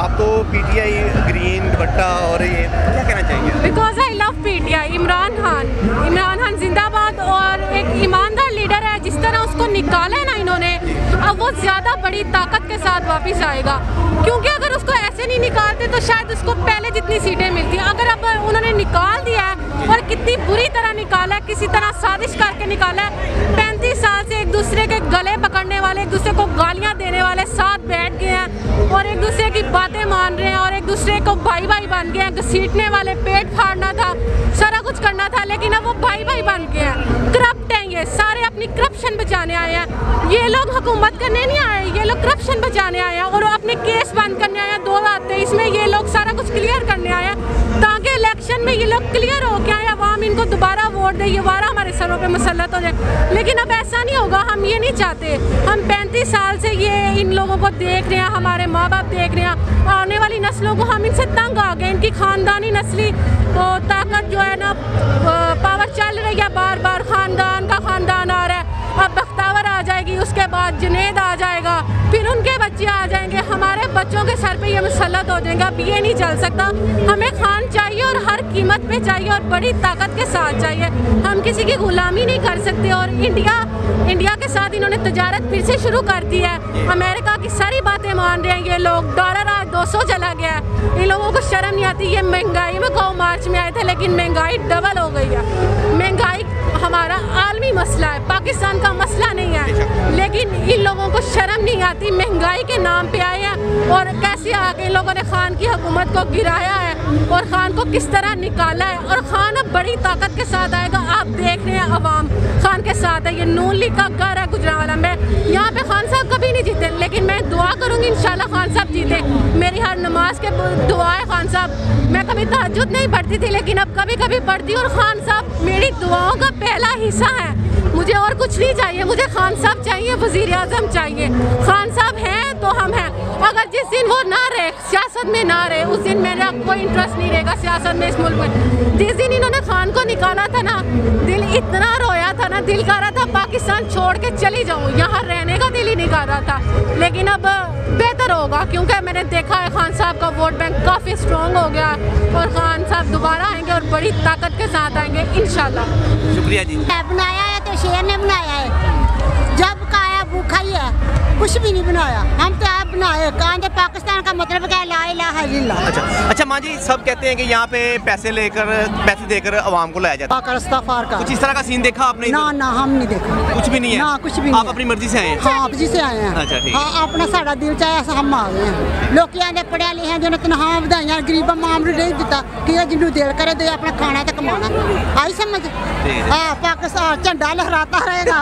आप तो PTI green दुपट्टा और ये क्या कहना चाहेंगे? Because I love PTI. Imran Khan जिंदाबाद और एक ईमानदार लीडर है। जिस तरह उसको निकाला है ना इन्होंने, अब वो ज़्यादा बड़ी ताकत के साथ वापस आएगा, क्योंकि अगर उसको ऐसे नहीं निकालते तो शायद उसको पहले जितनी सीटें मिलती। अगर अब उन्होंने निकाल दिया है और कितनी बुरी तरह निकाला है, किसी तरह साजिश करके निकाला है। 35 साल से एक दूसरे के गले पकड़ने वाले, एक दूसरे को गालियाँ देने वाले साथ बैठ गए हैं और एक दूसरे की बातें मान रहे हैं और एक दूसरे को भाई भाई बन गए हैं। घसीटने वाले, पेट फाड़ना था, सारा कुछ करना था, लेकिन अब वो भाई भाई बन गए हैं। करप्ट हैं ये सारे, अपनी करप्शन बचाने आए हैं। ये लोग हुकूमत करने नहीं आए, ये लोग करप्शन बचाने आए हैं और अपने केस बंद करने आए हैं। 2023 में ये लोग सारा कुछ क्लियर करने आए हैं ताकि इलेक्शन में ये लोग क्लियर हो के आए, अवाम इनको दोबारा वोट दे, ये वारा हमारे सरों पे मुसल्लत हो जाए। लेकिन अब ऐसा नहीं होगा, हम ये नहीं चाहते। हम 35 साल से ये इन लोगों को देख रहे हैं, हमारे माँ बाप देख रहे हैं। आने वाली नस्लों को हम इनसे तंग आ गए। इनकी खानदानी नस्ली ताकत जो है ना, पावर चल रही है, बार बार खानदान का खानदान आ रहा है। अब बख्तावर आ जाएगी, उसके बाद जुनैद आ जाएगा, फिर उनके बच्चे आ जाएंगे, हमारे बच्चों के सर पे ये मुसल्लत हो जाएंगे। अब ये नहीं चल सकता। हमें खान चाहिए और हर कीमत पे चाहिए और बड़ी ताकत के साथ चाहिए। हम किसी की गुलामी नहीं कर सकते। और इंडिया के साथ इन्होंने तजारत फिर से शुरू कर दी है। अमेरिका की सारी बातें मान रहे हैं ये लोग। डॉलर आज 200 चला गया है। इन लोगों को शर्म नहीं आती। ये महंगाई में कहो मार्च में आए थे, लेकिन महंगाई डबल हो गई है। महंगाई हमारा आलमी मसला है, पाकिस्तान का मसला नहीं है, लेकिन इन लोगों को शर्म नहीं आती। महंगाई के नाम पे आए हैं और कैसे आके इन लोगों ने खान की हुकूमत को गिराया है और खान को किस तरह निकाला है। और खान अब बड़ी ताकत के साथ आएगा। आप देख रहे हैं अवाम खान के साथ है। ये नून लीग का घर है गुजरांवाला में। यहाँ पे खान साहब कभी नहीं जीते, लेकिन मैं दुआ करूँगी इंशाल्लाह खान साहब जीते। मेरी हर नमाज के दुआ है खान साहब। मैं कभी तहज्जुद नहीं पढ़ती थी, लेकिन अब कभी कभी पढ़ती हूँ और खान साहब मेरी दुआओं का पहला हिस्सा है। मुझे और कुछ नहीं चाहिए, मुझे खान साहब चाहिए, वजीर आजम चाहिए। खान साहब हैं तो हम हैं। अगर जिस दिन वो ना रहे, सियासत में ना रहे, उस दिन मेरा कोई इंटरेस्ट नहीं रहेगा सियासत में इस मुल्क में। जिस दिन इन्होंने खान को निकाला था ना, दिल इतना रोया था ना, दिल कर रहा था पाकिस्तान छोड़ के चली जाऊँ, यहाँ रहने का दिल ही नहीं कर रहा था। लेकिन अब बेहतर होगा, क्योंकि मैंने देखा है खान साहब का वोट बैंक काफ़ी स्ट्रॉन्ग हो गया और खान साहब दोबारा आएंगे और बड़ी ताकत के साथ आएंगे इंशाल्लाह। शुक्रिया जी। बनाया है तो शेर ने बनाया है। जब काया भूखा ही है, कुछ भी नहीं बनाया। हम तो आप बनाए कहा पाकिस्तान का मतलब क्या, ला इलाहा इल्लल्लाह। अच्छा माँ जी, सब कहते हैं कि यहाँ पे पैसे देकर अवाम को लाया जाता है। कुछ इस तरह का सीन देखा आपने? ना ना, हम नहीं देखा, कुछ भी नहीं है। ना कुछ भी नहीं। आप अपनी मर्जी से आए हैं? हाँ, मर्जी से आए हैं। अच्छा ठीक। हाँ, अपना साड़ा दिल चाहे हम आ गए हैं। लोग आने पढ़िया लिखा जो तनखा ਵਧਾਈਆਂ गरीबा माम ਨੂੰ नहीं दिता कि जिन्होंने दिल करे तो अपना खाना तो कमाना। आई समझ? हाँ, पाकिस्तान झंडा लहराता रहेगा।